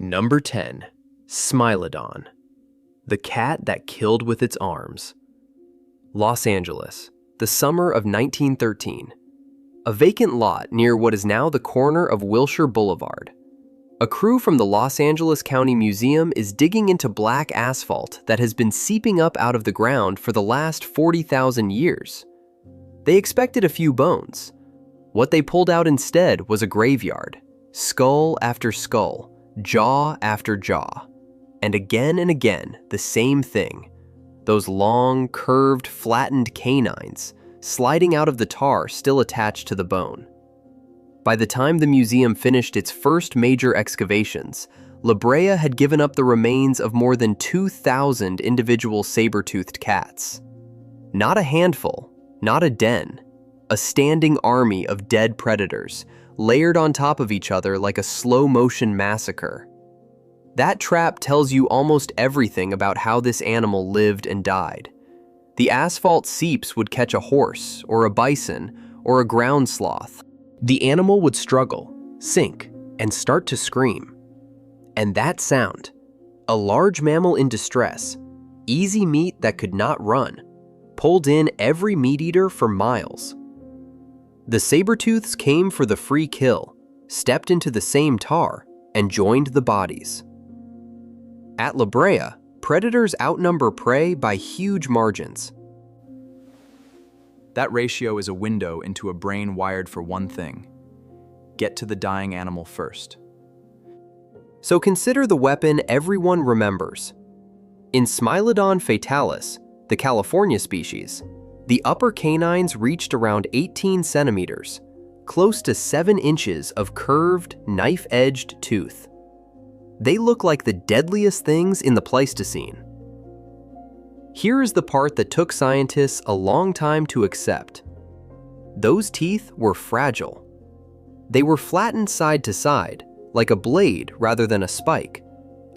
Number 10. Smilodon. The cat that killed with its arms. Los Angeles, the summer of 1913. A vacant lot near what is now the corner of Wilshire Boulevard. A crew from the Los Angeles County Museum is digging into black asphalt that has been seeping up out of the ground for the last 40,000 years. They expected a few bones. What they pulled out instead was a graveyard. Skull after skull, jaw after jaw. And again, the same thing. Those long, curved, flattened canines, sliding out of the tar still attached to the bone. By the time the museum finished its first major excavations, La Brea had given up the remains of more than 2,000 individual saber-toothed cats. Not a handful, not a den, a standing army of dead predators, layered on top of each other like a slow-motion massacre. That trap tells you almost everything about how this animal lived and died. The asphalt seeps would catch a horse, or a bison, or a ground sloth. The animal would struggle, sink, and start to scream. And that sound, a large mammal in distress, easy meat that could not run, pulled in every meat eater for miles. The saber-tooths came for the free kill, stepped into the same tar, and joined the bodies. At La Brea, predators outnumber prey by huge margins. That ratio is a window into a brain wired for one thing: get to the dying animal first. So consider the weapon everyone remembers. In Smilodon fatalis, the California species, the upper canines reached around 18 centimeters, close to 7 inches of curved, knife-edged tooth. They look like the deadliest things in the Pleistocene. Here is the part that took scientists a long time to accept. Those teeth were fragile. They were flattened side to side, like a blade rather than a spike,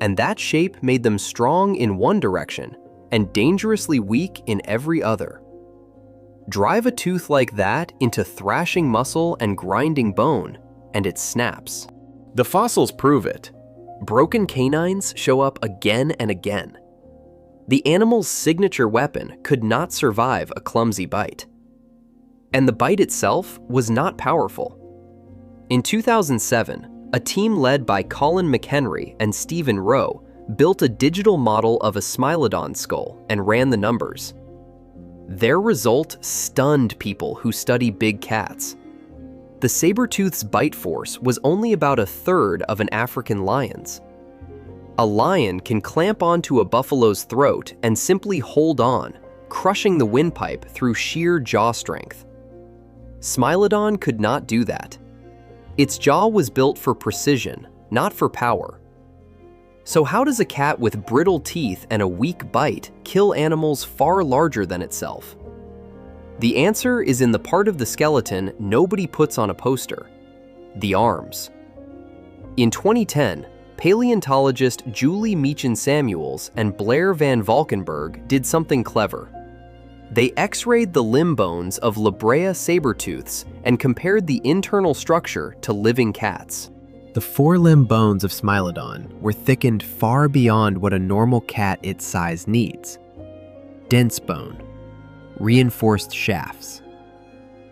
and that shape made them strong in one direction and dangerously weak in every other. Drive a tooth like that into thrashing muscle and grinding bone, and it snaps. The fossils prove it. Broken canines show up again and again. The animal's signature weapon could not survive a clumsy bite. And the bite itself was not powerful. In 2007, a team led by Colin McHenry and Stephen Rowe built a digital model of a Smilodon skull and ran the numbers. Their result stunned people who study big cats. The saber-tooth's bite force was only about a third of an African lion's. A lion can clamp onto a buffalo's throat and simply hold on, crushing the windpipe through sheer jaw strength. Smilodon could not do that. Its jaw was built for precision, not for power. So how does a cat with brittle teeth and a weak bite kill animals far larger than itself? The answer is in the part of the skeleton nobody puts on a poster: the arms. In 2010, paleontologist Julie Meechan-Samuels and Blair Van Valkenburg did something clever. They x-rayed the limb bones of La Brea saber-tooths and compared the internal structure to living cats. The forelimb bones of Smilodon were thickened far beyond what a normal cat its size needs. Dense bone, reinforced shafts.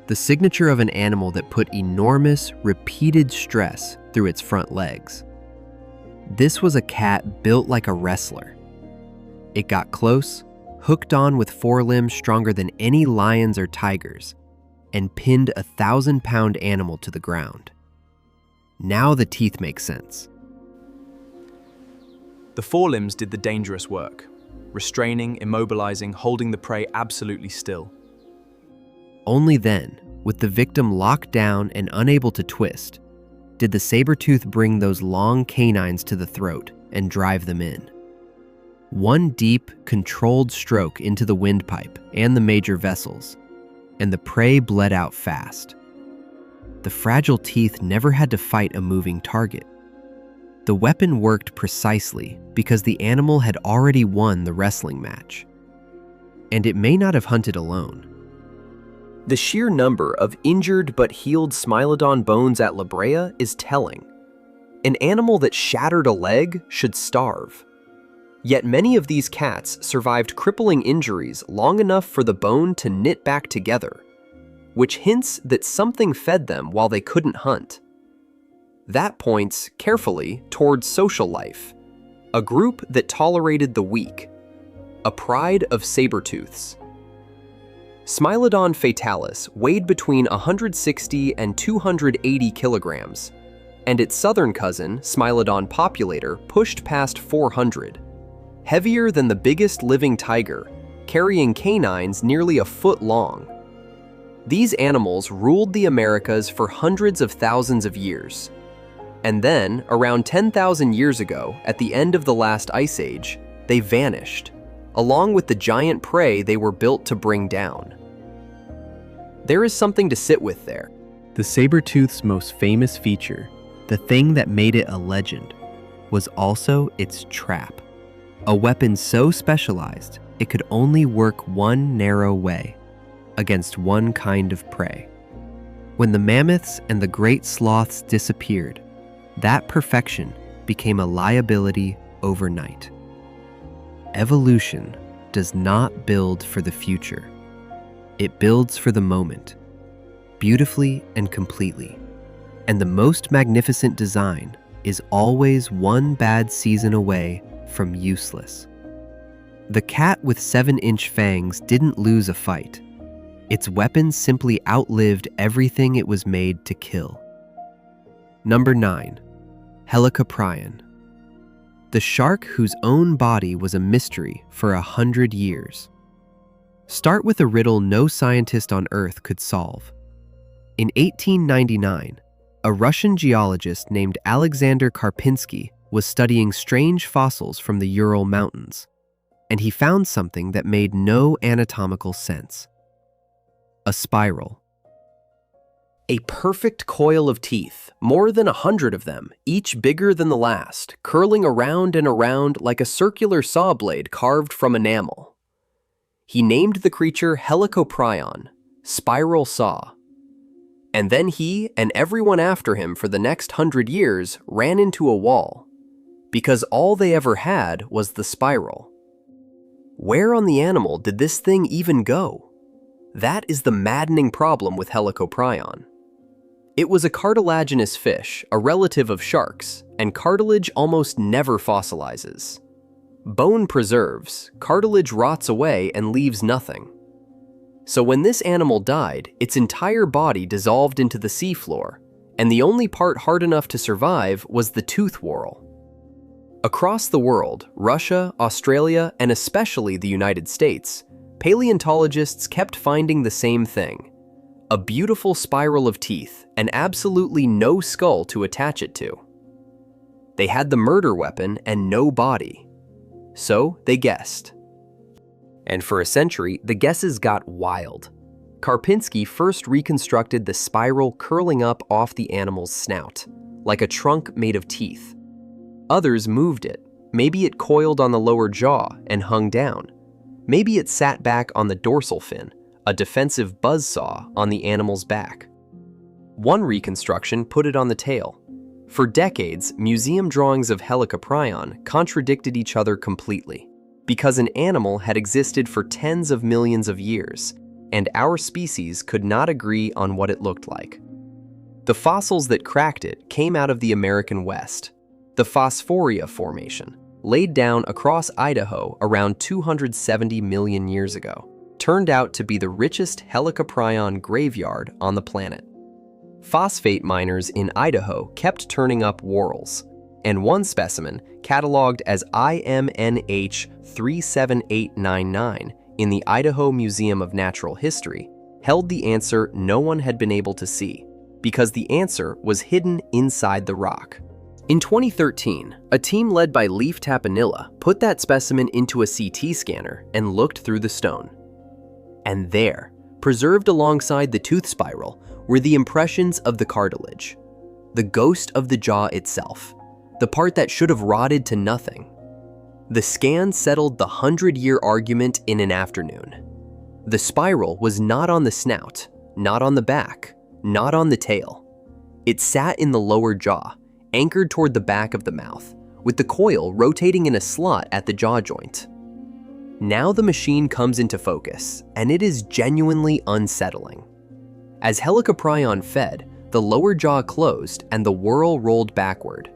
The signature of an animal that put enormous, repeated stress through its front legs. This was a cat built like a wrestler. It got close, hooked on with forelimbs stronger than any lions or tigers, and pinned a 1,000-pound animal to the ground. Now the teeth make sense. The forelimbs did the dangerous work, restraining, immobilizing, holding the prey absolutely still. Only then, with the victim locked down and unable to twist, did the saber-tooth bring those long canines to the throat and drive them in. One deep, controlled stroke into the windpipe and the major vessels, and the prey bled out fast. The fragile teeth never had to fight a moving target. The weapon worked precisely because the animal had already won the wrestling match. And it may not have hunted alone. The sheer number of injured but healed Smilodon bones at La Brea is telling. An animal that shattered a leg should starve. Yet many of these cats survived crippling injuries long enough for the bone to knit back together, which hints that something fed them while they couldn't hunt. That points, carefully, towards social life, a group that tolerated the weak, a pride of saber-tooths. Smilodon fatalis weighed between 160 and 280 kilograms, and its southern cousin, Smilodon populator, pushed past 400, heavier than the biggest living tiger, carrying canines nearly a foot long. These animals ruled the Americas for hundreds of thousands of years. And then, around 10,000 years ago, at the end of the last ice age, they vanished, along with the giant prey they were built to bring down. There is something to sit with there. The saber-tooth's most famous feature, the thing that made it a legend, was also its trap. A weapon so specialized, it could only work one narrow way, against one kind of prey. When the mammoths and the great sloths disappeared, that perfection became a liability overnight. Evolution does not build for the future. It builds for the moment, beautifully and completely. And the most magnificent design is always one bad season away from useless. The cat with 7-inch fangs didn't lose a fight. Its weapons simply outlived everything it was made to kill. Number 9. Helicoprion. The shark whose own body was a mystery for 100 years. Start with a riddle no scientist on Earth could solve. In 1899, a Russian geologist named Alexander Karpinsky was studying strange fossils from the Ural Mountains, and he found something that made no anatomical sense. A spiral. A perfect coil of teeth, more than 100 of them, each bigger than the last, curling around and around like a circular saw blade carved from enamel. He named the creature Helicoprion, spiral saw. And then he and everyone after him for the next 100 years ran into a wall, because all they ever had was the spiral. Where on the animal did this thing even go? That is the maddening problem with Helicoprion. It was a cartilaginous fish, a relative of sharks, and cartilage almost never fossilizes. Bone preserves, cartilage rots away and leaves nothing. So when this animal died, its entire body dissolved into the seafloor, and the only part hard enough to survive was the tooth whorl. Across the world, Russia, Australia, and especially the United States, paleontologists kept finding the same thing: a beautiful spiral of teeth and absolutely no skull to attach it to. They had the murder weapon and no body. So they guessed. And for a century, the guesses got wild. Karpinsky first reconstructed the spiral curling up off the animal's snout, like a trunk made of teeth. Others moved it. Maybe it coiled on the lower jaw and hung down. Maybe it sat back on the dorsal fin, a defensive buzzsaw on the animal's back. One reconstruction put it on the tail. For decades, museum drawings of Helicoprion contradicted each other completely, because an animal had existed for tens of millions of years, and our species could not agree on what it looked like. The fossils that cracked it came out of the American West, the Phosphoria Formation, laid down across Idaho around 270 million years ago, turned out to be the richest Helicoprion graveyard on the planet. Phosphate miners in Idaho kept turning up whorls, and one specimen, cataloged as IMNH 37899 in the Idaho Museum of Natural History, held the answer no one had been able to see, because the answer was hidden inside the rock. In 2013, a team led by Leif Tapanilla put that specimen into a CT scanner and looked through the stone. And there, preserved alongside the tooth spiral, were the impressions of the cartilage, the ghost of the jaw itself, the part that should have rotted to nothing. The scan settled the 100-year argument in an afternoon. The spiral was not on the snout, not on the back, not on the tail. It sat in the lower jaw, anchored toward the back of the mouth, with the coil rotating in a slot at the jaw joint. Now the machine comes into focus, and it is genuinely unsettling. As Helicoprion fed, the lower jaw closed and the whorl rolled backward,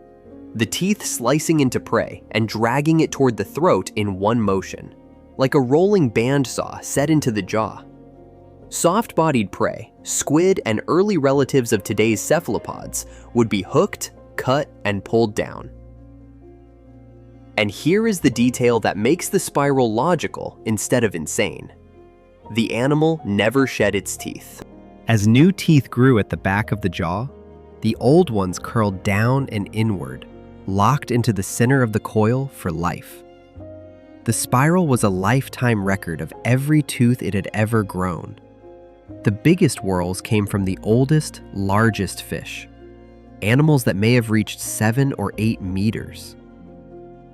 the teeth slicing into prey and dragging it toward the throat in one motion, like a rolling bandsaw set into the jaw. Soft-bodied prey, squid, and early relatives of today's cephalopods would be hooked, cut, and pulled down. And here is the detail that makes the spiral logical instead of insane. The animal never shed its teeth. As new teeth grew at the back of the jaw, the old ones curled down and inward, locked into the center of the coil for life. The spiral was a lifetime record of every tooth it had ever grown. The biggest whorls came from the oldest, largest fish, animals that may have reached 7 or 8 meters.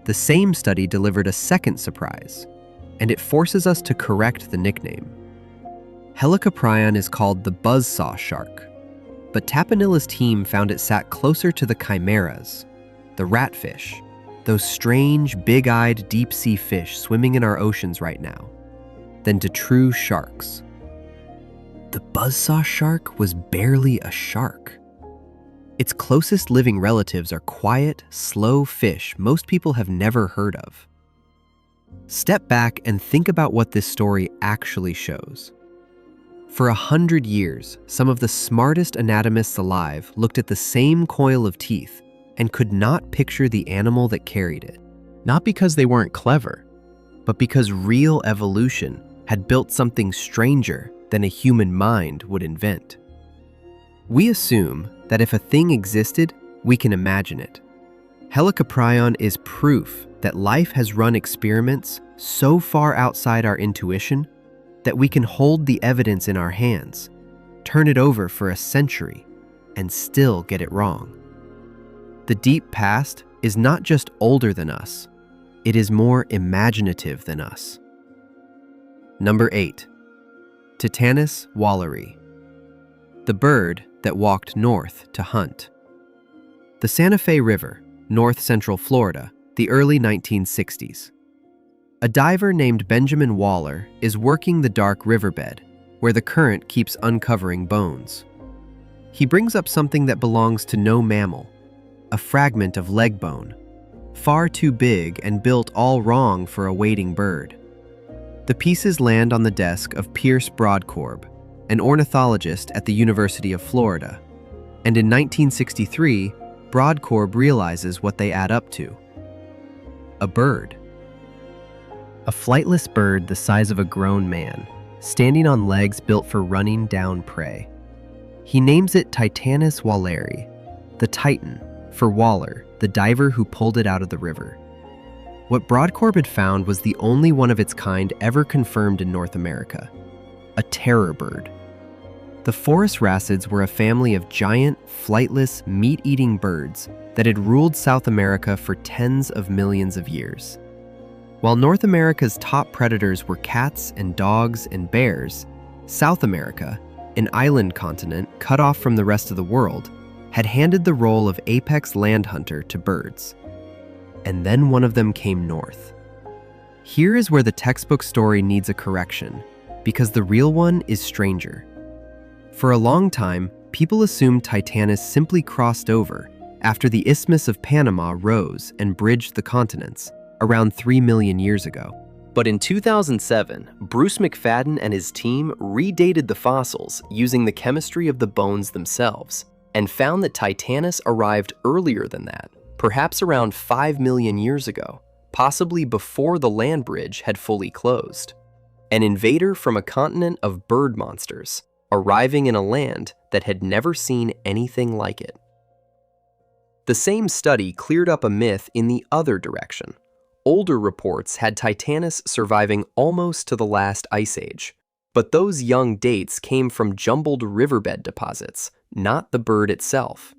The same study delivered a second surprise, and it forces us to correct the nickname. Helicoprion is called the buzzsaw shark, but Tapanilla's team found it sat closer to the chimeras, the ratfish, those strange, big-eyed deep-sea fish swimming in our oceans right now, than to true sharks. The buzzsaw shark was barely a shark. Its closest living relatives are quiet, slow fish most people have never heard of. Step back and think about what this story actually shows. For 100 years, some of the smartest anatomists alive looked at the same coil of teeth and could not picture the animal that carried it. Not because they weren't clever, but because real evolution had built something stranger than a human mind would invent. We assume that if a thing existed, we can imagine it. Helicoprion is proof that life has run experiments so far outside our intuition that we can hold the evidence in our hands, turn it over for a century, and still get it wrong. The deep past is not just older than us, it is more imaginative than us. Number 8. TITANIS WALLERI, the bird that walked north to hunt. The Santa Fe River, north-central Florida, the early 1960s. A diver named Benjamin Waller is working the dark riverbed, where the current keeps uncovering bones. He brings up something that belongs to no mammal, a fragment of leg bone, far too big and built all wrong for a wading bird. The pieces land on the desk of Pierce Broadcorb, an ornithologist at the University of Florida, and in 1963, Broadcorb realizes what they add up to. A bird. A flightless bird the size of a grown man, standing on legs built for running down prey. He names it TITANIS WALLERI, the Titan, for Waller, the diver who pulled it out of the river. What Broadcorb had found was the only one of its kind ever confirmed in North America, a terror bird. The Forest wrasses were a family of giant, flightless, meat-eating birds that had ruled South America for tens of millions of years. While North America's top predators were cats and dogs and bears, South America, an island continent cut off from the rest of the world, had handed the role of apex land hunter to birds. And then one of them came north. Here is where the textbook story needs a correction, because the real one is stranger. For a long time, people assumed TITANIS simply crossed over after the Isthmus of Panama rose and bridged the continents around 3 million years ago. But in 2007, Bruce McFadden and his team redated the fossils using the chemistry of the bones themselves and found that TITANIS arrived earlier than that, perhaps around 5 million years ago, possibly before the land bridge had fully closed. An invader from a continent of bird monsters, arriving in a land that had never seen anything like it. The same study cleared up a myth in the other direction. Older reports had TITANIS surviving almost to the last ice age, but those young dates came from jumbled riverbed deposits, not the bird itself.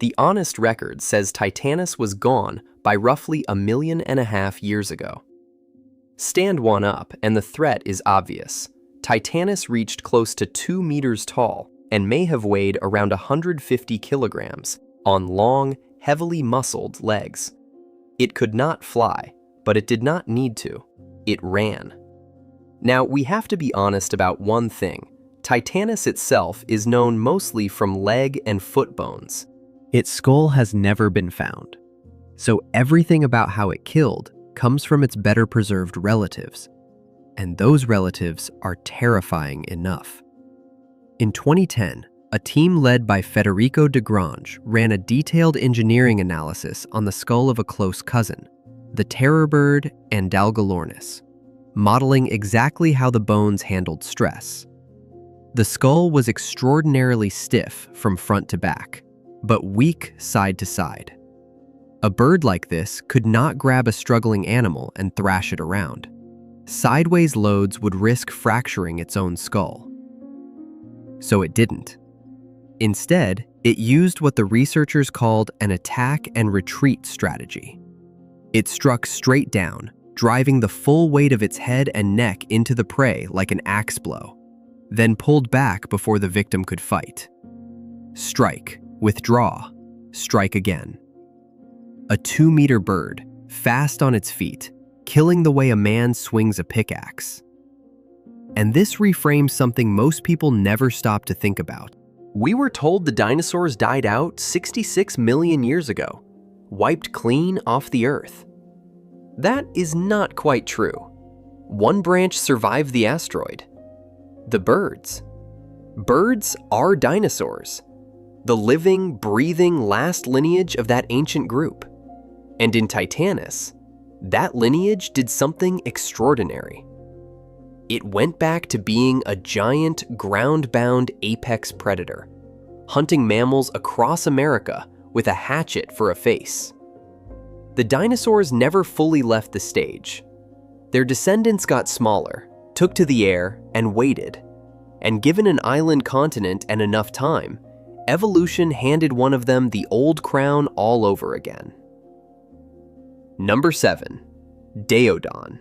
The honest record says TITANIS was gone by roughly 1.5 million years ago. Stand one up and the threat is obvious. TITANIS reached close to 2 meters tall and may have weighed around 150 kilograms on long, heavily muscled legs. It could not fly, but it did not need to. It ran. Now, we have to be honest about one thing. Titanus itself is known mostly from leg and foot bones. Its skull has never been found, so everything about how it killed comes from its better preserved relatives, and those relatives are terrifying enough. In 2010, a team led by Federico de Grange ran a detailed engineering analysis on the skull of a close cousin, the terror bird Andalgalornis, modeling exactly how the bones handled stress. The skull was extraordinarily stiff from front to back, but weak side to side. A bird like this could not grab a struggling animal and thrash it around. Sideways loads would risk fracturing its own skull. So it didn't. Instead, it used what the researchers called an attack and retreat strategy. It struck straight down, driving the full weight of its head and neck into the prey like an axe blow, then pulled back before the victim could fight. Strike, withdraw, strike again. A 2-meter bird, fast on its feet, killing the way a man swings a pickaxe. And this reframes something most people never stop to think about. We were told the dinosaurs died out 66 million years ago, wiped clean off the Earth. That is not quite true. One branch survived the asteroid. The birds. Birds are dinosaurs, the living, breathing last lineage of that ancient group. And in Titanus, that lineage did something extraordinary. It went back to being a giant, ground-bound apex predator, hunting mammals across America with a hatchet for a face. The dinosaurs never fully left the stage. Their descendants got smaller, took to the air, and waited. And given an island continent and enough time, evolution handed one of them the old crown all over again. Number 7. DAEODON.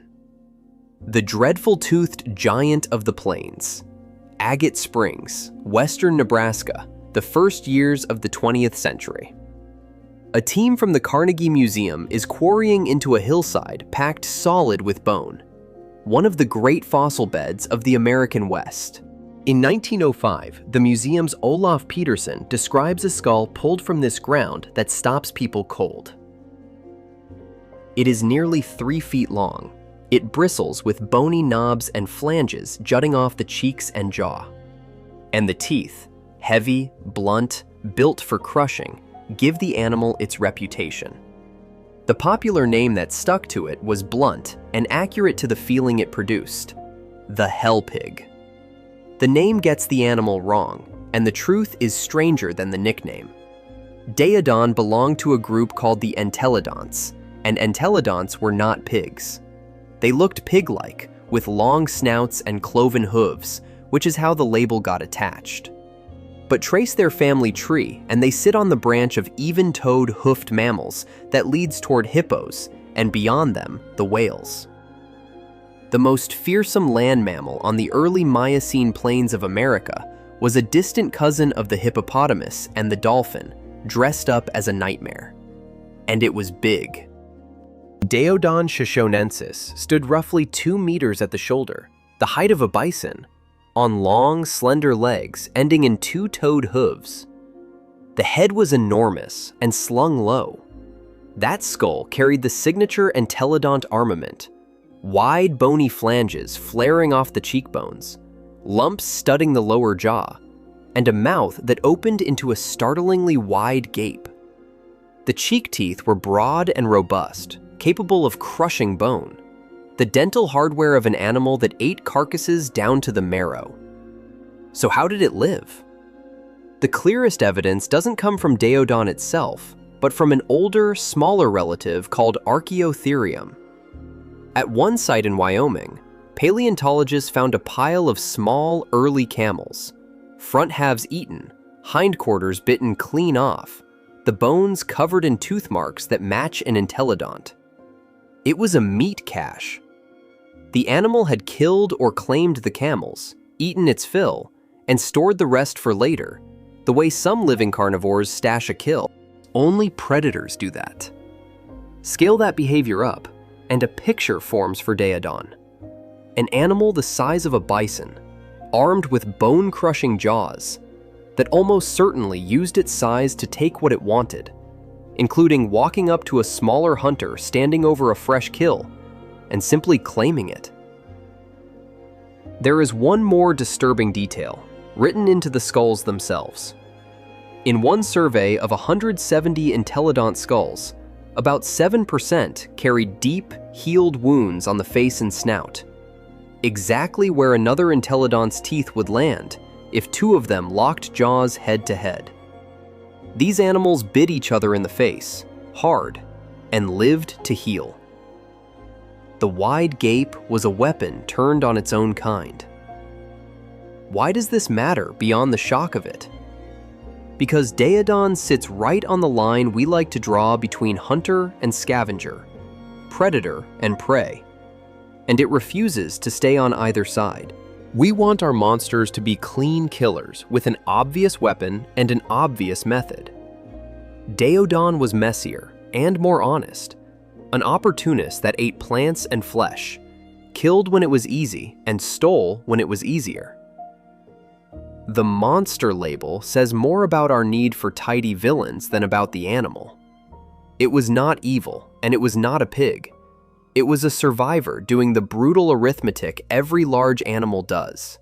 The dreadful toothed giant of the plains. Agate Springs, western Nebraska, the first years of the 20th century. A team from the Carnegie Museum is quarrying into a hillside packed solid with bone, one of the great fossil beds of the American West. In 1905, the museum's Olaf Peterson describes a skull pulled from this ground that stops people cold. It is nearly 3 feet long. It bristles with bony knobs and flanges jutting off the cheeks and jaw. And the teeth, heavy, blunt, built for crushing, give the animal its reputation. The popular name that stuck to it was blunt and accurate to the feeling it produced: the hell pig. The name gets the animal wrong, and the truth is stranger than the nickname. DAEODON belonged to a group called the Entelodonts, and Entelodonts were not pigs. They looked pig-like, with long snouts and cloven hooves, which is how the label got attached. But trace their family tree, and they sit on the branch of even-toed hoofed mammals that leads toward hippos, and beyond them, the whales. The most fearsome land mammal on the early Miocene plains of America was a distant cousin of the hippopotamus and the dolphin, dressed up as a nightmare. And it was big. DAEODON shoshonensis stood roughly 2 meters at the shoulder, the height of a bison, on long, slender legs ending in 2-toed hooves. The head was enormous and slung low. That skull carried the signature Entelodont armament: wide, bony flanges flaring off the cheekbones, lumps studding the lower jaw, and a mouth that opened into a startlingly wide gape. The cheek teeth were broad and robust, capable of crushing bone, the dental hardware of an animal that ate carcasses down to the marrow. So how did it live? The clearest evidence doesn't come from DAEODON itself, but from an older, smaller relative called Archaeotherium. At one site in Wyoming, paleontologists found a pile of small, early camels, front halves eaten, hindquarters bitten clean off, the bones covered in tooth marks that match an entelodont. It was a meat cache. The animal had killed or claimed the camels, eaten its fill, and stored the rest for later, the way some living carnivores stash a kill. Only predators do that. Scale that behavior up, and a picture forms for DAEODON. An animal the size of a bison, armed with bone-crushing jaws, that almost certainly used its size to take what it wanted, including walking up to a smaller hunter standing over a fresh kill and simply claiming it. There is one more disturbing detail written into the skulls themselves. In one survey of 170 entelodont skulls, about 7% carried deep, healed wounds on the face and snout, exactly where another entelodont's teeth would land if two of them locked jaws head to head. These animals bit each other in the face, hard, and lived to heal. The wide gape was a weapon turned on its own kind. Why does this matter beyond the shock of it? Because DAEODON sits right on the line we like to draw between hunter and scavenger, predator and prey, and it refuses to stay on either side. We want our monsters to be clean killers with an obvious weapon and an obvious method. DAEODON was messier and more honest, an opportunist that ate plants and flesh, killed when it was easy and stole when it was easier. The monster label says more about our need for tidy villains than about the animal. It was not evil, and it was not a pig. It was a survivor doing the brutal arithmetic every large animal does.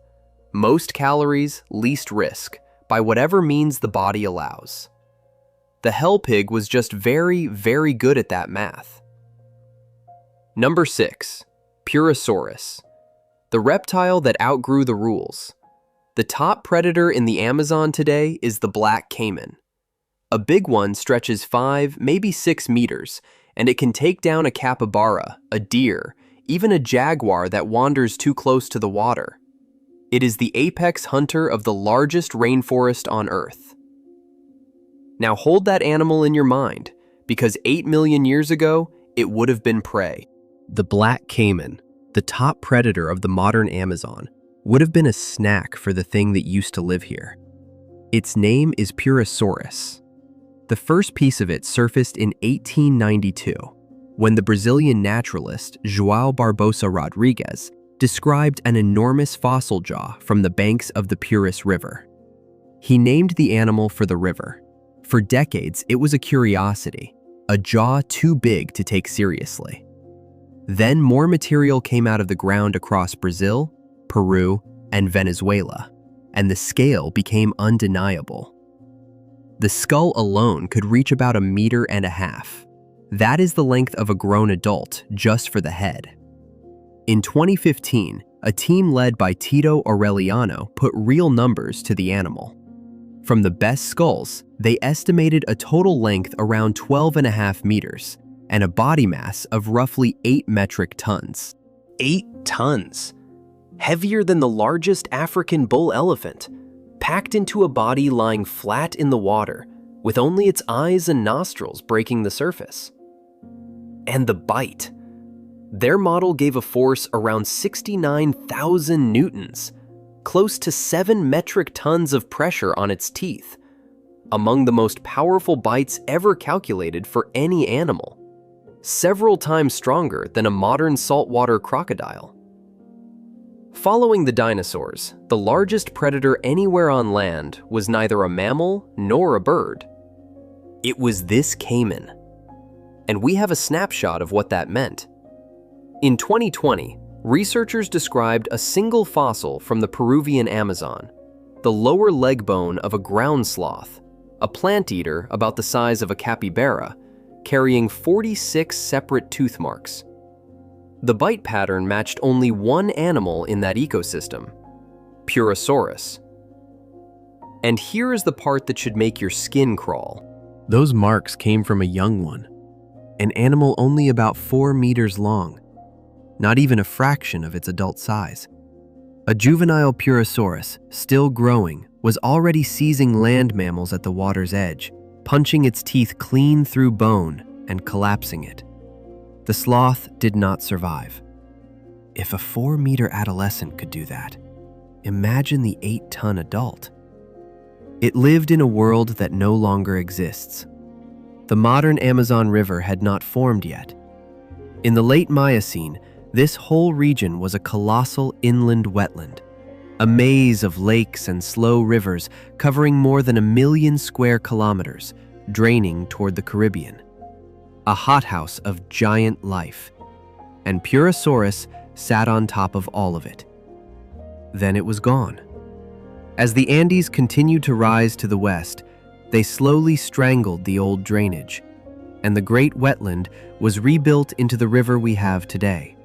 Most calories, least risk, by whatever means the body allows. The hell pig was just very, very good at that math. Number 6. PURUSSAURUS, the reptile that outgrew the rules. The top predator in the Amazon today is the black caiman. A big one stretches 5, maybe 6 meters, and it can take down a capybara, a deer, even a jaguar that wanders too close to the water. It is the apex hunter of the largest rainforest on Earth. Now hold that animal in your mind, because 8 million years ago, it would have been prey. The black caiman, the top predator of the modern Amazon, would have been a snack for the thing that used to live here. Its name is PURUSSAURUS. The first piece of it surfaced in 1892, when the Brazilian naturalist João Barbosa Rodrigues described an enormous fossil jaw from the banks of the Purus River. He named the animal for the river. For decades, it was a curiosity, a jaw too big to take seriously. Then more material came out of the ground across Brazil, Peru, and Venezuela, and the scale became undeniable. The skull alone could reach about 1.5 meters. That is the length of a grown adult just for the head. In 2015, a team led by Tito Aureliano put real numbers to the animal. From the best skulls, they estimated a total length around 12.5 meters and a body mass of roughly 8 metric tons. 8 tons! Heavier than the largest African bull elephant, packed into a body lying flat in the water, with only its eyes and nostrils breaking the surface. And the bite. Their model gave a force around 69,000 newtons, close to 7 metric tons of pressure on its teeth, among the most powerful bites ever calculated for any animal, several times stronger than a modern saltwater crocodile. Following the dinosaurs, the largest predator anywhere on land was neither a mammal nor a bird. It was this caiman. And we have a snapshot of what that meant. In 2020, researchers described a single fossil from the Peruvian Amazon, the lower leg bone of a ground sloth, a plant eater about the size of a capybara, carrying 46 separate tooth marks. The bite pattern matched only one animal in that ecosystem, PURUSSAURUS. And here is the part that should make your skin crawl. Those marks came from a young one, an animal only about 4 meters long, not even a fraction of its adult size. A juvenile PURUSSAURUS, still growing, was already seizing land mammals at the water's edge, punching its teeth clean through bone and collapsing it. The sloth did not survive. If a 4-meter adolescent could do that, imagine the 8-ton adult. It lived in a world that no longer exists. The modern Amazon River had not formed yet. In the late Miocene, this whole region was a colossal inland wetland, a maze of lakes and slow rivers covering more than 1 million square kilometers, draining toward the Caribbean. A hothouse of giant life, and PURUSSAURUS sat on top of all of it. Then it was gone. As the Andes continued to rise to the west, they slowly strangled the old drainage, and the great wetland was rebuilt into the river we have today.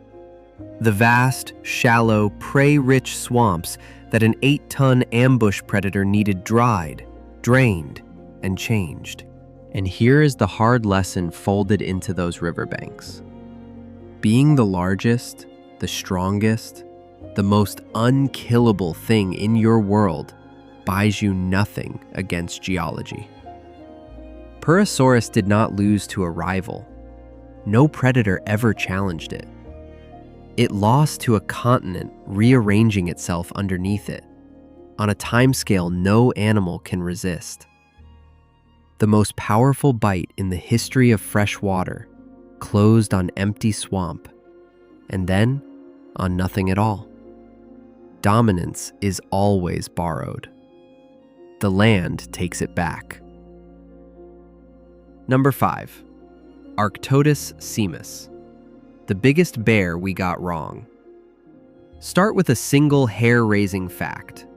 The vast, shallow, prey-rich swamps that an 8-ton ambush predator needed dried, drained, and changed. And here is the hard lesson folded into those riverbanks. Being the largest, the strongest, the most unkillable thing in your world buys you nothing against geology. PURUSSAURUS did not lose to a rival. No predator ever challenged it. It lost to a continent rearranging itself underneath it, on a timescale no animal can resist. The most powerful bite in the history of fresh water closed on empty swamp, and then on nothing at all. Dominance is always borrowed. The land takes it back. Number 5. ARCTODUS SIMUS. The biggest bear we got wrong. Start with a single hair-raising fact.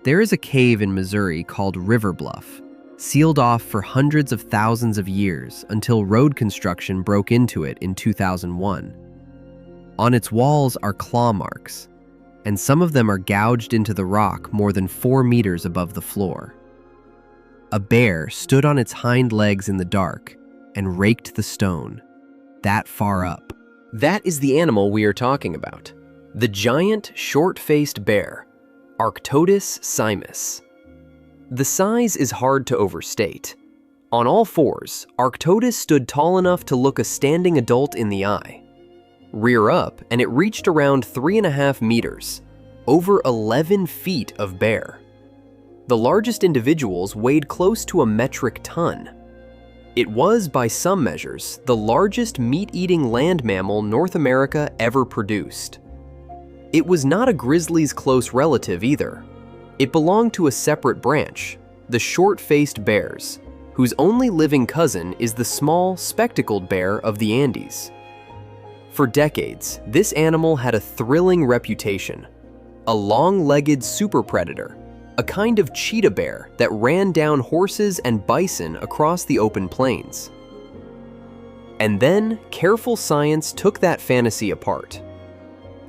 There is a cave in Missouri called River Bluff, sealed off for hundreds of thousands of years until road construction broke into it in 2001. On its walls are claw marks, and some of them are gouged into the rock more than 4 meters above the floor. A bear stood on its hind legs in the dark and raked the stone, that far up. That is the animal we are talking about. The giant, short-faced bear, ARCTODUS SIMUS. The size is hard to overstate. On all fours, ARCTODUS stood tall enough to look a standing adult in the eye. Rear up, and it reached around 3.5 meters, over 11 feet of bear. The largest individuals weighed close to a metric ton. It was, by some measures, the largest meat-eating land mammal North America ever produced. It was not a grizzly's close relative either. It belonged to a separate branch, the short-faced bears, whose only living cousin is the small, spectacled bear of the Andes. For decades, this animal had a thrilling reputation, a long-legged super predator, a kind of cheetah bear that ran down horses and bison across the open plains. And then, careful science took that fantasy apart.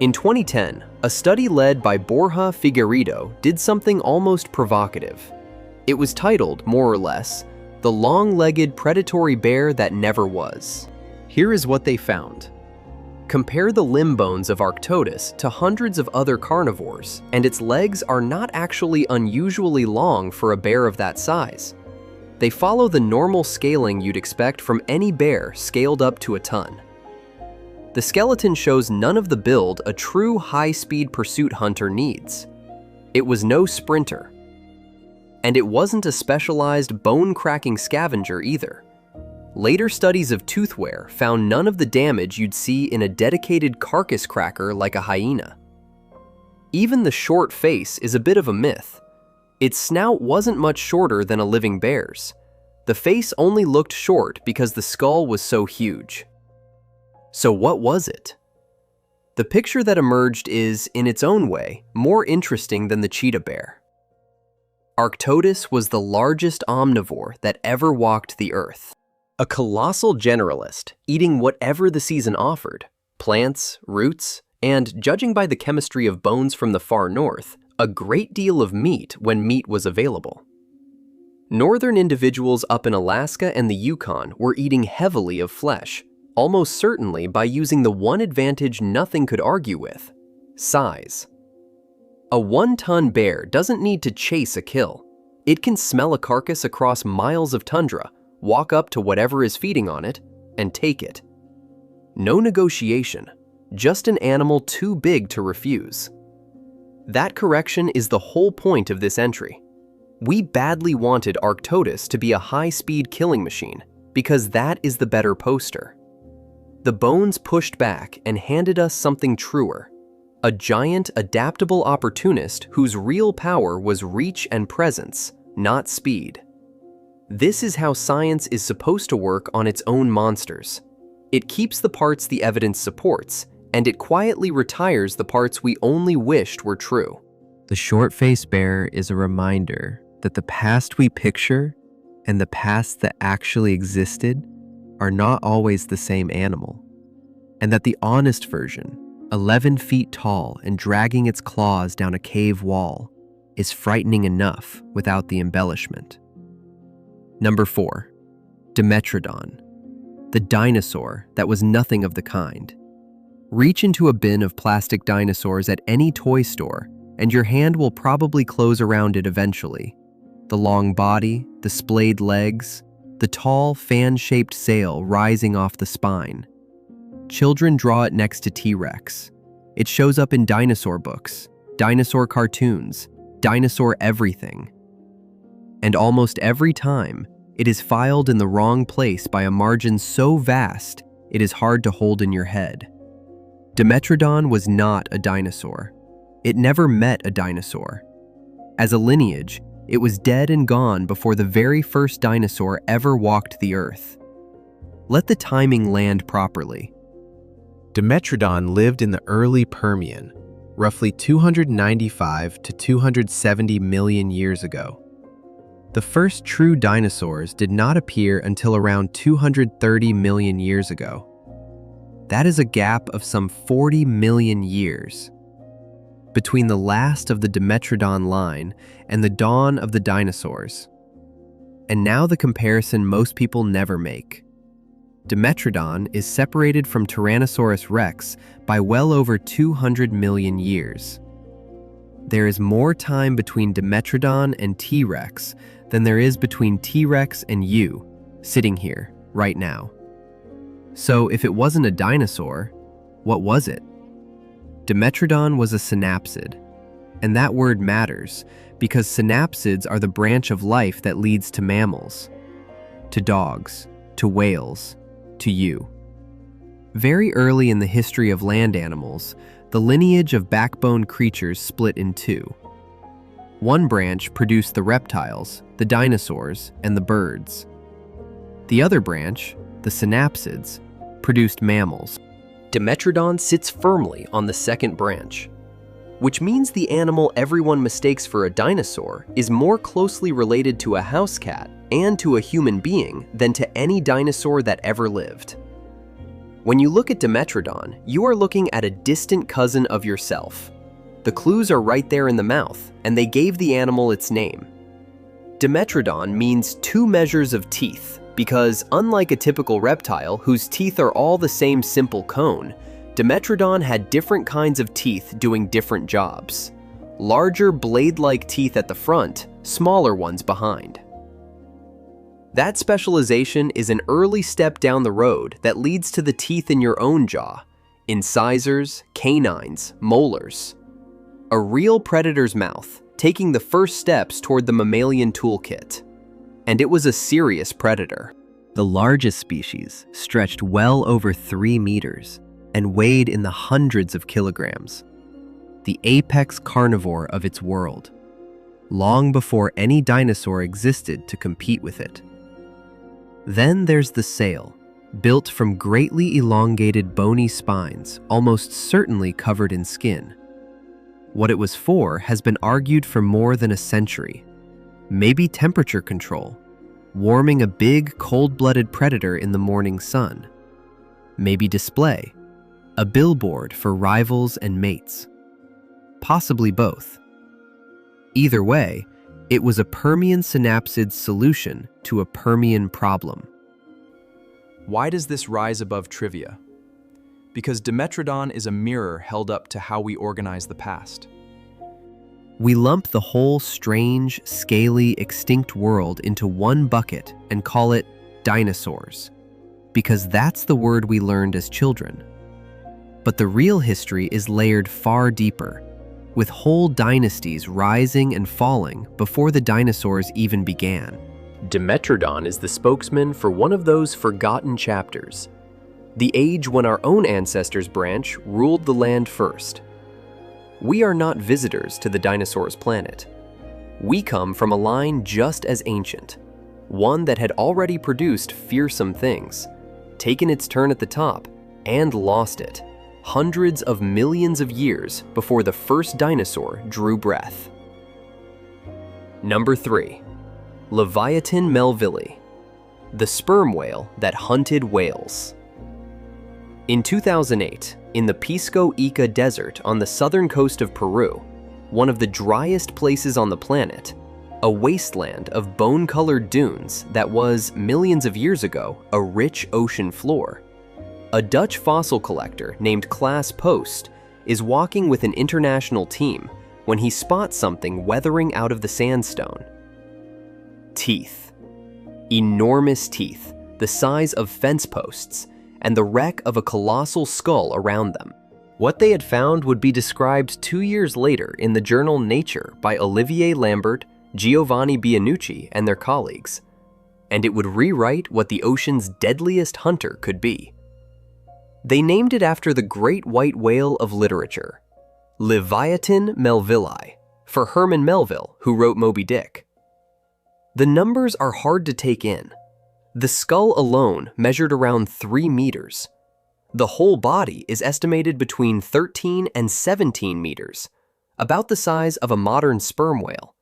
In 2010, a study led by Borja Figueiredo did something almost provocative. It was titled, more or less, "The Long-Legged Predatory Bear That Never Was." Here is what they found. Compare the limb bones of ARCTODUS to hundreds of other carnivores, and its legs are not actually unusually long for a bear of that size. They follow the normal scaling you'd expect from any bear scaled up to a ton. The skeleton shows none of the build a true high-speed pursuit hunter needs. It was no sprinter. And it wasn't a specialized bone-cracking scavenger either. Later studies of tooth wear found none of the damage you'd see in a dedicated carcass cracker like a hyena. Even the short face is a bit of a myth. Its snout wasn't much shorter than a living bear's. The face only looked short because the skull was so huge. So what was it? The picture that emerged is, in its own way, more interesting than the cheetah bear. ARCTODUS was the largest omnivore that ever walked the earth. A colossal generalist, eating whatever the season offered, plants, roots, and, judging by the chemistry of bones from the far north, a great deal of meat when meat was available. Northern individuals up in Alaska and the Yukon were eating heavily of flesh, almost certainly by using the one advantage nothing could argue with: size. A 1-ton bear doesn't need to chase a kill. It can smell a carcass across miles of tundra, walk up to whatever is feeding on it, and take it. No negotiation, just an animal too big to refuse. That correction is the whole point of this entry. We badly wanted ARCTODUS to be a high-speed killing machine, because that is the better poster. The bones pushed back and handed us something truer, a giant, adaptable opportunist whose real power was reach and presence, not speed. This is how science is supposed to work on its own monsters. It keeps the parts the evidence supports, and it quietly retires the parts we only wished were true. The short-faced bear is a reminder that the past we picture and the past that actually existed are not always the same animal, and that the honest version, 11 feet tall and dragging its claws down a cave wall, is frightening enough without the embellishment. Number 4. Dimetrodon, the dinosaur that was nothing of the kind. Reach into a bin of plastic dinosaurs at any toy store, and your hand will probably close around it eventually. The long body, the splayed legs, the tall, fan-shaped sail rising off the spine. Children draw it next to T-Rex. It shows up in dinosaur books, dinosaur cartoons, dinosaur everything. And almost every time, it is filed in the wrong place by a margin so vast it is hard to hold in your head. Dimetrodon was not a dinosaur. It never met a dinosaur. As a lineage, it was dead and gone before the very first dinosaur ever walked the earth. Let the timing land properly. Dimetrodon lived in the early Permian, roughly 295 to 270 million years ago. The first true dinosaurs did not appear until around 230 million years ago. That is a gap of some 40 million years between the last of the Dimetrodon line and the dawn of the dinosaurs. And now the comparison most people never make. Dimetrodon is separated from Tyrannosaurus rex by well over 200 million years. There is more time between Dimetrodon and T-Rex than there is between T-Rex and you, sitting here, right now. So if it wasn't a dinosaur, what was it? Dimetrodon was a synapsid, and that word matters because synapsids are the branch of life that leads to mammals, to dogs, to whales, to you. Very early in the history of land animals, the lineage of backbone creatures split in two. One branch produced the reptiles, the dinosaurs, and the birds. The other branch, the synapsids, produced mammals. Dimetrodon sits firmly on the second branch, which means the animal everyone mistakes for a dinosaur is more closely related to a house cat and to a human being than to any dinosaur that ever lived. When you look at Dimetrodon, you are looking at a distant cousin of yourself. The clues are right there in the mouth, and they gave the animal its name. Dimetrodon means 2 measures of teeth, because unlike a typical reptile whose teeth are all the same simple cone, Dimetrodon had different kinds of teeth doing different jobs. Larger blade-like teeth at the front, smaller ones behind. That specialization is an early step down the road that leads to the teeth in your own jaw, incisors, canines, molars. A real predator's mouth, taking the first steps toward the mammalian toolkit. And it was a serious predator. The largest species stretched well over 3 meters and weighed in the hundreds of kilograms. The apex carnivore of its world, long before any dinosaur existed to compete with it. Then there's the sail, built from greatly elongated bony spines, almost certainly covered in skin. What it was for has been argued for more than a century. Maybe temperature control, warming a big, cold-blooded predator in the morning sun. Maybe display, a billboard for rivals and mates. Possibly both. Either way, it was a Permian synapsid's solution to a Permian problem. Why does this rise above trivia? Because Dimetrodon is a mirror held up to how we organize the past. We lump the whole strange, scaly, extinct world into one bucket and call it dinosaurs, because that's the word we learned as children. But the real history is layered far deeper, with whole dynasties rising and falling before the dinosaurs even began. Dimetrodon is the spokesman for one of those forgotten chapters, the age when our own ancestors' branch ruled the land first. We are not visitors to the dinosaurs' planet. We come from a line just as ancient, one that had already produced fearsome things, taken its turn at the top, and lost it, hundreds of millions of years before the first dinosaur drew breath. Number 3. Livyatan melvillei, the sperm whale that hunted whales. In 2008, in the Pisco Ica Desert on the southern coast of Peru, one of the driest places on the planet, a wasteland of bone-colored dunes that was, millions of years ago, a rich ocean floor, a Dutch fossil collector named Klaas Post is walking with an international team when he spots something weathering out of the sandstone. Teeth. Enormous teeth, the size of fence posts, and the wreck of a colossal skull around them. What they had found would be described 2 years later in the journal Nature by Olivier Lambert, Giovanni Bianucci, and their colleagues, and it would rewrite what the ocean's deadliest hunter could be. They named it after the great white whale of literature, Livyatan melvillei, for Herman Melville, who wrote Moby Dick. The numbers are hard to take in. The skull alone measured around 3 meters. The whole body is estimated between 13 and 17 meters, about the size of a modern sperm whale.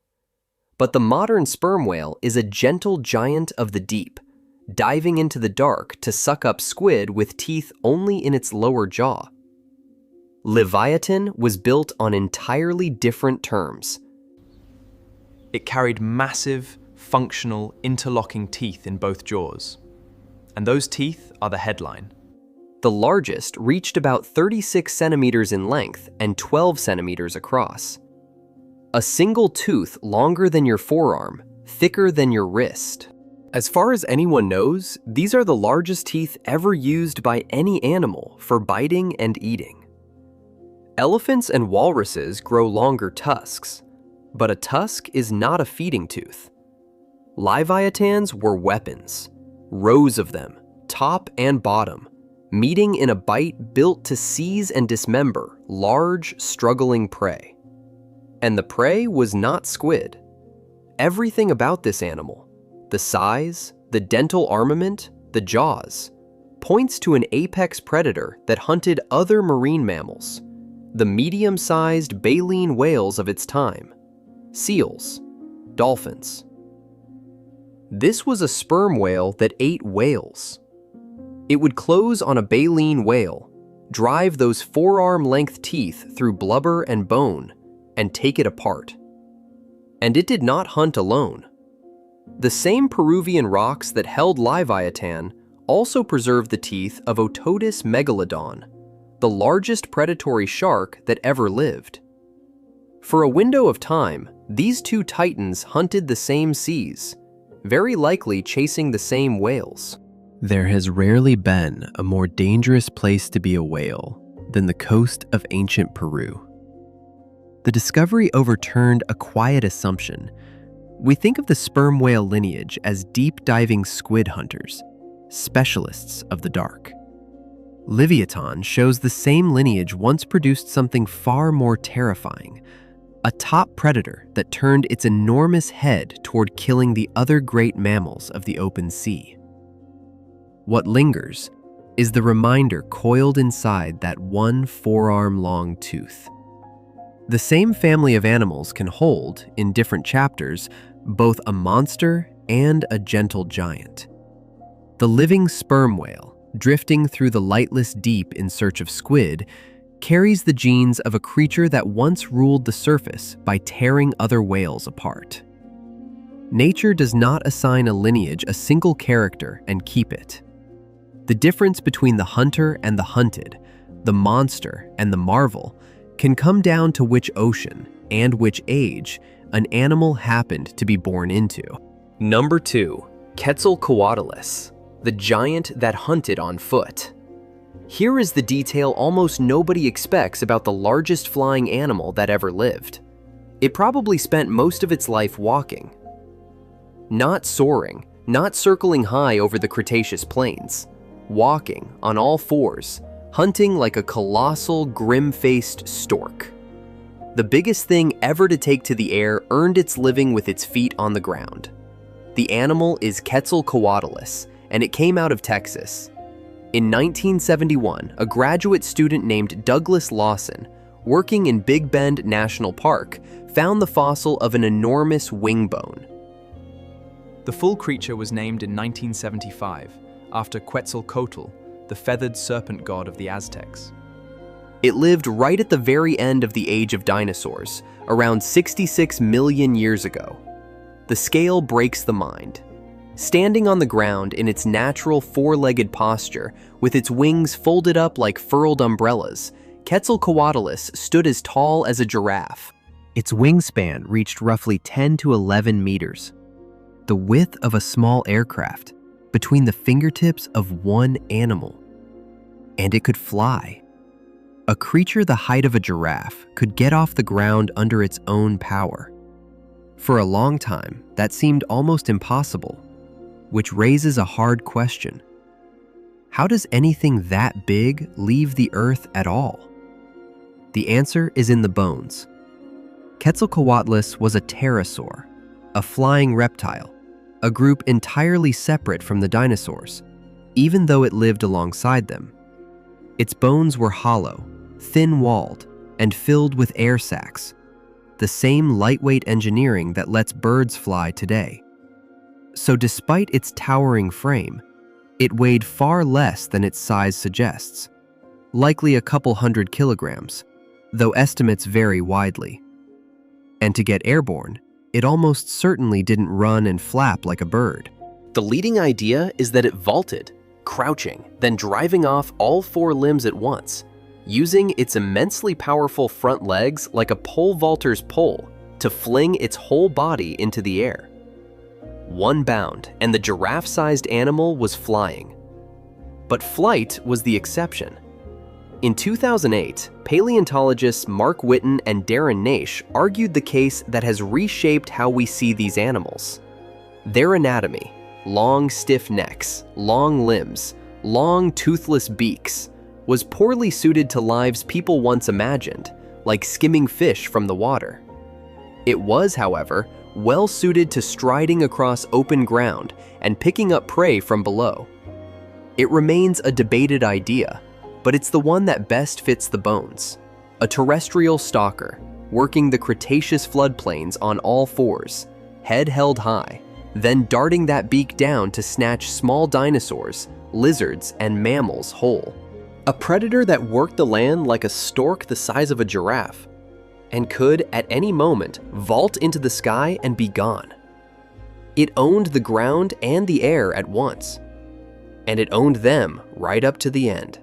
But the modern sperm whale is a gentle giant of the deep, diving into the dark to suck up squid with teeth only in its lower jaw. Livyatan was built on entirely different terms. It carried massive, functional, interlocking teeth in both jaws. And those teeth are the headline. The largest reached about 36 centimeters in length and 12 centimeters across. A single tooth longer than your forearm, thicker than your wrist. As far as anyone knows, these are the largest teeth ever used by any animal for biting and eating. Elephants and walruses grow longer tusks, but a tusk is not a feeding tooth. Livyatans were weapons, rows of them, top and bottom, meeting in a bite built to seize and dismember large, struggling prey. And the prey was not squid. Everything about this animal, the size, the dental armament, the jaws, points to an apex predator that hunted other marine mammals, the medium-sized baleen whales of its time, seals, dolphins. This was a sperm whale that ate whales. It would close on a baleen whale, drive those forearm-length teeth through blubber and bone, and take it apart. And it did not hunt alone. The same Peruvian rocks that held Livyatan also preserved the teeth of Otodus megalodon, the largest predatory shark that ever lived. For a window of time, these two titans hunted the same seas, very likely chasing the same whales. There has rarely been a more dangerous place to be a whale than the coast of ancient Peru. The discovery overturned a quiet assumption. We think of the sperm whale lineage as deep-diving squid hunters, specialists of the dark. Livyatan shows the same lineage once produced something far more terrifying, a top predator that turned its enormous head toward killing the other great mammals of the open sea. What lingers is the reminder coiled inside that one forearm-long tooth. The same family of animals can hold, in different chapters, both a monster and a gentle giant. The living sperm whale, drifting through the lightless deep in search of squid, carries the genes of a creature that once ruled the surface by tearing other whales apart. Nature does not assign a lineage a single character and keep it. The difference between the hunter and the hunted, the monster and the marvel, can come down to which ocean and which age an animal happened to be born into. Number 2. QUETZALCOATLUS, the giant that hunted on foot. Here is the detail almost nobody expects about the largest flying animal that ever lived. It probably spent most of its life walking. not soaring, not circling high over the Cretaceous plains, walking on all fours, hunting like a colossal, grim-faced stork. The biggest thing ever to take to the air earned its living with its feet on the ground. The animal is QUETZALCOATLUS, and it came out of Texas. In 1971, a graduate student named Douglas Lawson, working in Big Bend National Park, found the fossil of an enormous wing bone. The full creature was named in 1975 after Quetzalcoatl, the feathered serpent god of the Aztecs. It lived right at the very end of the age of dinosaurs, around 66 million years ago. The scale breaks the mind. Standing on the ground in its natural four-legged posture, with its wings folded up like furled umbrellas, QUETZALCOATLUS stood as tall as a giraffe. Its wingspan reached roughly 10 to 11 meters, the width of a small aircraft, between the fingertips of one animal. And it could fly. A creature the height of a giraffe could get off the ground under its own power. For a long time, that seemed almost impossible, which raises a hard question. How does anything that big leave the Earth at all? The answer is in the bones. QUETZALCOATLUS was a pterosaur, a flying reptile, a group entirely separate from the dinosaurs, even though it lived alongside them. Its bones were hollow, thin-walled, and filled with air sacs, the same lightweight engineering that lets birds fly today. So despite its towering frame, it weighed far less than its size suggests, likely a couple hundred kilograms, though estimates vary widely. And to get airborne, it almost certainly didn't run and flap like a bird. The leading idea is that it vaulted, crouching, then driving off all four limbs at once, using its immensely powerful front legs like a pole vaulter's pole to fling its whole body into the air. One bound, and the giraffe-sized animal was flying. But flight was the exception. In 2008, paleontologists Mark Witten and Darren Naish argued the case that has reshaped how we see these animals. Their anatomy, long stiff necks, long limbs, long toothless beaks, was poorly suited to lives people once imagined, like skimming fish from the water. It was, however, well suited to striding across open ground and picking up prey from below. It remains a debated idea, but it's the one that best fits the bones. A terrestrial stalker, working the Cretaceous floodplains on all fours, head held high, then darting that beak down to snatch small dinosaurs, lizards, and mammals whole. A predator that worked the land like a stork the size of a giraffe, and could, at any moment, vault into the sky and be gone. It owned the ground and the air at once, and it owned them right up to the end.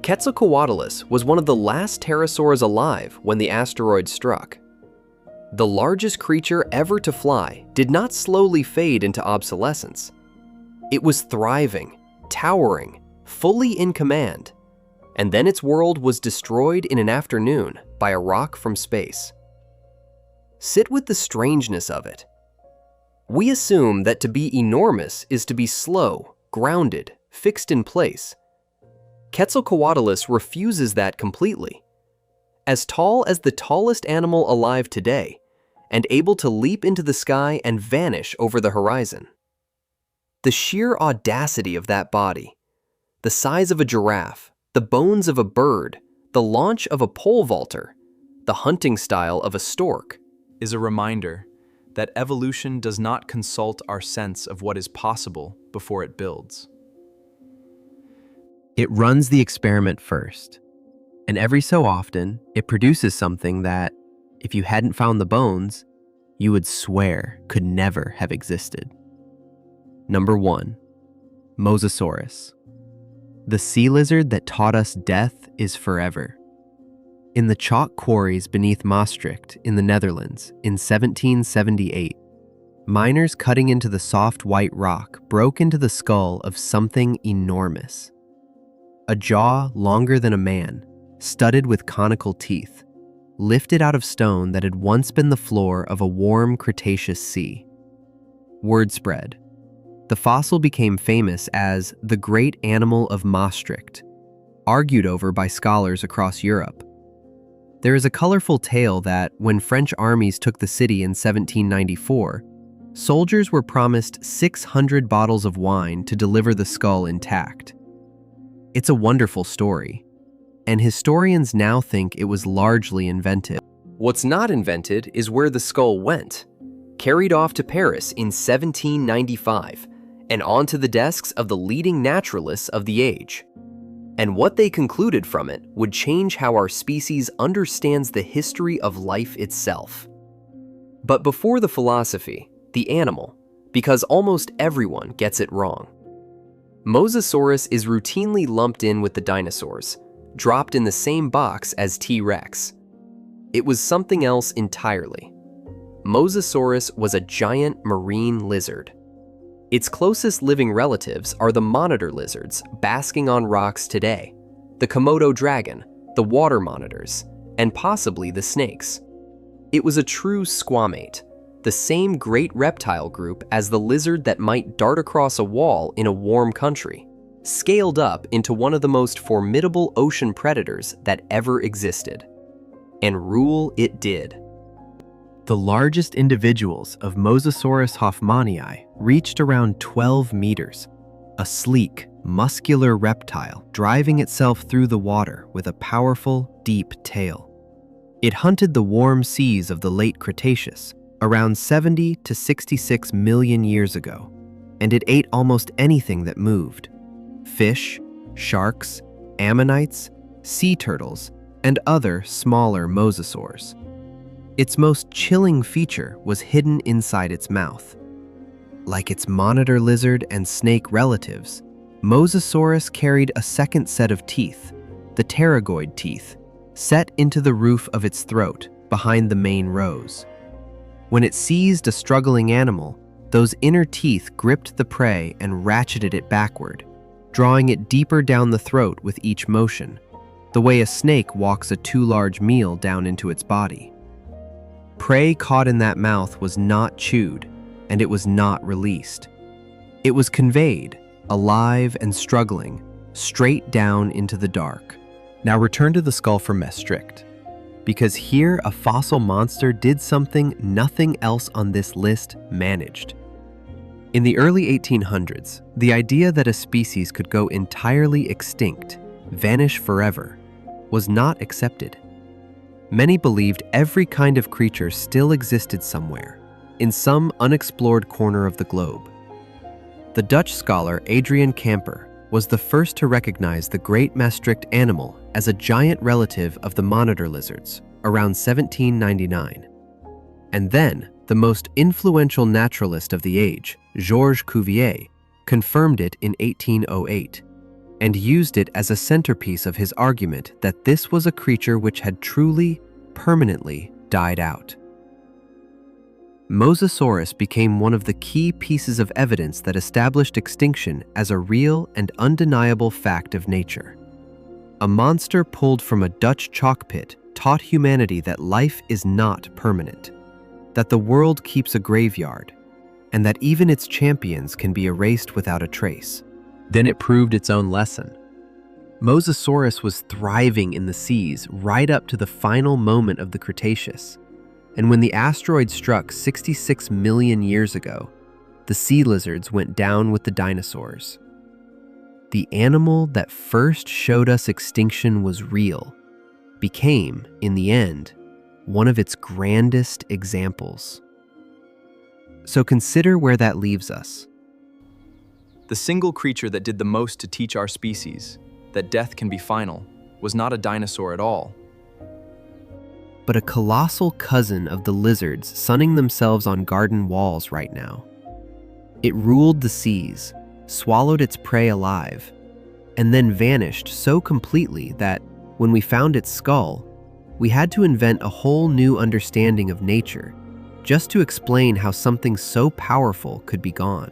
QUETZALCOATLUS was one of the last pterosaurs alive when the asteroid struck. The largest creature ever to fly did not slowly fade into obsolescence. It was thriving, towering, fully in command, and then its world was destroyed in an afternoon by a rock from space. Sit with the strangeness of it. We assume that to be enormous is to be slow, grounded, fixed in place. QUETZALCOATLUS refuses that completely. As tall as the tallest animal alive today, and able to leap into the sky and vanish over the horizon. The sheer audacity of that body, the size of a giraffe, the bones of a bird, the launch of a pole vaulter, the hunting style of a stork, is a reminder that evolution does not consult our sense of what is possible before it builds. It runs the experiment first, and every so often, it produces something that, if you hadn't found the bones, you would swear could never have existed. Number 1. Mosasaurus. The sea lizard that taught us death is forever. In the chalk quarries beneath Maastricht in the Netherlands in 1778, miners cutting into the soft white rock broke into the skull of something enormous. A jaw longer than a man, studded with conical teeth, lifted out of stone that had once been the floor of a warm Cretaceous sea. Word spread. The fossil became famous as the Great Animal of Maastricht, argued over by scholars across Europe. There is a colorful tale that, when French armies took the city in 1794, soldiers were promised 600 bottles of wine to deliver the skull intact. It's a wonderful story, and historians now think it was largely invented. What's not invented is where the skull went. Carried off to Paris in 1795 and onto the desks of the leading naturalists of the age. And what they concluded from it would change how our species understands the history of life itself. But before the philosophy, the animal, because almost everyone gets it wrong. Mosasaurus is routinely lumped in with the dinosaurs, dropped in the same box as T-Rex. It was something else entirely. Mosasaurus was a giant marine lizard. Its closest living relatives are the monitor lizards basking on rocks today, the Komodo dragon, the water monitors, and possibly the snakes. It was a true squamate, the same great reptile group as the lizard that might dart across a wall in a warm country, scaled up into one of the most formidable ocean predators that ever existed. And rule it did. The largest individuals of Mosasaurus hoffmanii reached around 12 meters, a sleek, muscular reptile driving itself through the water with a powerful, deep tail. It hunted the warm seas of the late Cretaceous, around 70 to 66 million years ago, and it ate almost anything that moved: fish, sharks, ammonites, sea turtles, and other smaller mosasaurs. Its most chilling feature was hidden inside its mouth. Like its monitor lizard and snake relatives, Mosasaurus carried a second set of teeth, the pterygoid teeth, set into the roof of its throat behind the main rows. When it seized a struggling animal, those inner teeth gripped the prey and ratcheted it backward, drawing it deeper down the throat with each motion, the way a snake walks a too large meal down into its body. Prey caught in that mouth was not chewed, and it was not released. It was conveyed, alive and struggling, straight down into the dark. Now return to the skull from Maastricht, because here a fossil monster did something nothing else on this list managed. In the early 1800s, the idea that a species could go entirely extinct, vanish forever, was not accepted. Many believed every kind of creature still existed somewhere, in some unexplored corner of the globe. The Dutch scholar Adrian Camper was the first to recognize the great Maastricht animal as a giant relative of the monitor lizards around 1799. And then, the most influential naturalist of the age, Georges Cuvier, confirmed it in 1808, and used it as a centerpiece of his argument that this was a creature which had truly, permanently died out. Mosasaurus became one of the key pieces of evidence that established extinction as a real and undeniable fact of nature. A monster pulled from a Dutch chalk pit taught humanity that life is not permanent, that the world keeps a graveyard, and that even its champions can be erased without a trace. Then it proved its own lesson. Mosasaurus was thriving in the seas right up to the final moment of the Cretaceous, and when the asteroid struck 66 million years ago, the sea lizards went down with the dinosaurs. The animal that first showed us extinction was real became, in the end, one of its grandest examples. So consider where that leaves us. The single creature that did the most to teach our species that death can be final was not a dinosaur at all, but a colossal cousin of the lizards sunning themselves on garden walls right now. It ruled the seas, swallowed its prey alive, and then vanished so completely that, when we found its skull, we had to invent a whole new understanding of nature just to explain how something so powerful could be gone.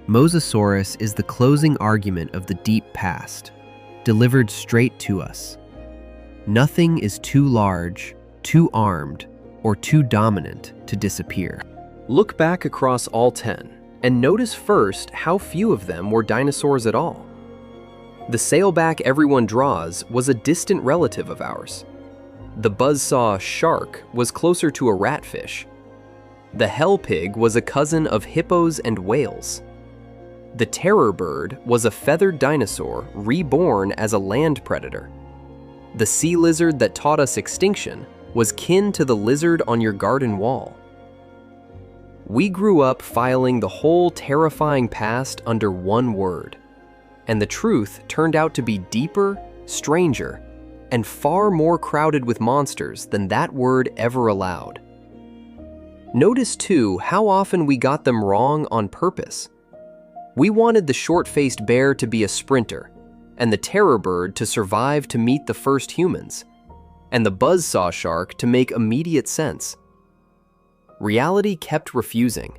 Mosasaurus is the closing argument of the deep past, delivered straight to us. Nothing is too large, too armed, or too dominant to disappear. Look back across all 10 and notice first how few of them were dinosaurs at all. The sailback everyone draws was a distant relative of ours. The buzzsaw shark was closer to a ratfish. The hell pig was a cousin of hippos and whales. The terror bird was a feathered dinosaur reborn as a land predator. The sea lizard that taught us extinction was kin to the lizard on your garden wall. We grew up filing the whole terrifying past under one word, and the truth turned out to be deeper, stranger, and far more crowded with monsters than that word ever allowed. Notice too how often we got them wrong on purpose. We wanted the short-faced bear to be a sprinter, and the terror bird to survive to meet the first humans, and the buzzsaw shark to make immediate sense. Reality kept refusing.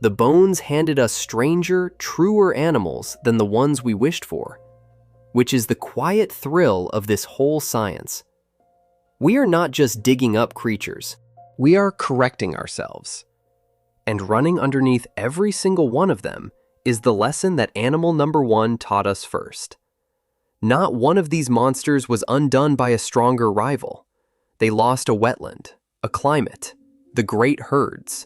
The bones handed us stranger, truer animals than the ones we wished for, which is the quiet thrill of this whole science. We are not just digging up creatures, we are correcting ourselves. And running underneath every single one of them is the lesson that animal number 1 taught us first. Not one of these monsters was undone by a stronger rival. They lost a wetland, a climate, the great herds,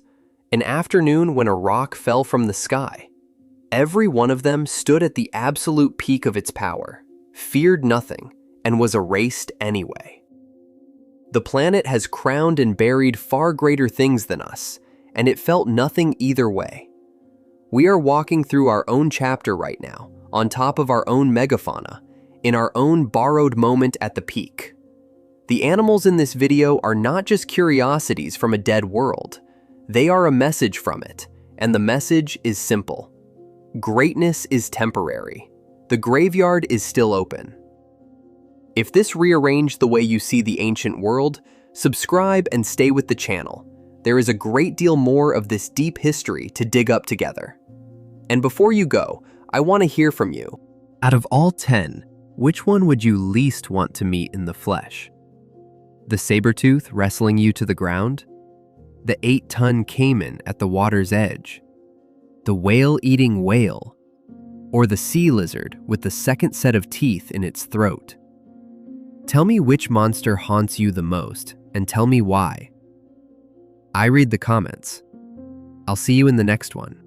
an afternoon when a rock fell from the sky. Every one of them stood at the absolute peak of its power, feared nothing, and was erased anyway. The planet has crowned and buried far greater things than us, and it felt nothing either way. We are walking through our own chapter right now, on top of our own megafauna, in our own borrowed moment at the peak. The animals in this video are not just curiosities from a dead world. They are a message from it, and the message is simple. Greatness is temporary. The graveyard is still open. If this rearranged the way you see the ancient world, subscribe and stay with the channel. There is a great deal more of this deep history to dig up together. And before you go, I want to hear from you. Out of all 10, which one would you least want to meet in the flesh? The saber-tooth wrestling you to the ground? The 8-ton caiman at the water's edge? The whale-eating whale? Or the sea lizard with the second set of teeth in its throat? Tell me which monster haunts you the most, and tell me why. I read the comments. I'll see you in the next one.